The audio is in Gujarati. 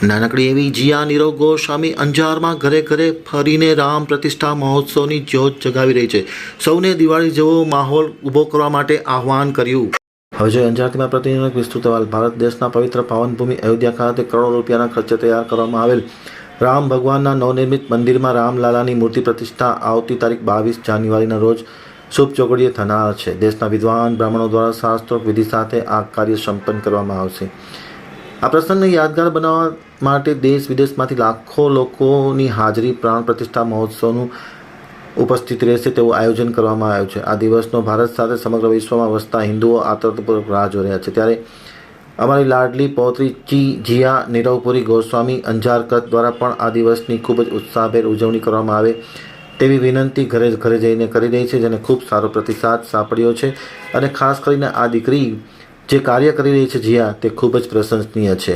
નાનકડી એવી જીયા નીરવ ગોસ્વામી અંજારમાં ઘરે ઘરે ફરીને રામ પ્રતિષ્ઠા મહોત્સવની જ્યોત જગાવી રહી છે. સૌને દિવાળી જેવો માહોલ ઊભો કરવા માટે આહવાન કર્યું. હવે જોઈએ અંજારથી મારા પ્રતિનિધિનો એક વિસ્તૃત અહેવાલ. ભારત દેશના પવિત્ર પાવનભૂમિ અયોધ્યા ખાતે કરોડો રૂપિયાના ખર્ચે તૈયાર કરવામાં આવેલ રામ ભગવાનના નવનિર્મિત મંદિરમાં રામલાલાની મૂર્તિ પ્રતિષ્ઠા આવતી તારીખ 22 જાન્યુઆરીના રોજ શુભ ચોઘડિયે થનાર છે. દેશના વિદ્વાન બ્રાહ્મણો દ્વારા શાસ્ત્રોક્ત વિધિ સાથે આ કાર્ય સંપન્ન કરવામાં આવશે. આ પ્રસંગને યાદગાર બનાવવા માટે દેશ વિદેશમાંથી લાખો લોકોની હાજરી પ્રાણ પ્રતિષ્ઠા મહોત્સવનું ઉપસ્થિત રહેશે તેવું આયોજન કરવામાં આવ્યું છે. આ દિવસનો ભારત સાથે સમગ્ર વિશ્વમાં વસતા હિન્દુઓ આતુરતાપૂર્વક રાહ જોઈ રહ્યા છે. ત્યારે અમારી લાડલી પૌત્રી જીયા નીરવપુરી ગોસ્વામી અંજાર કચ્છ દ્વારા પણ આ દિવસની ખૂબ જ ઉત્સાહભેર ઉજવણી કરવામાં આવે તેવી વિનંતી ઘરે ઘરે જઈને કરી રહી છે, જેને ખૂબ સારો પ્રતિસાદ સાંપડ્યો છે. અને ખાસ કરીને આ દીકરી જે કાર્ય કરી રહી છે જીયા, તે ખૂબ જ પ્રશંસનીય છે.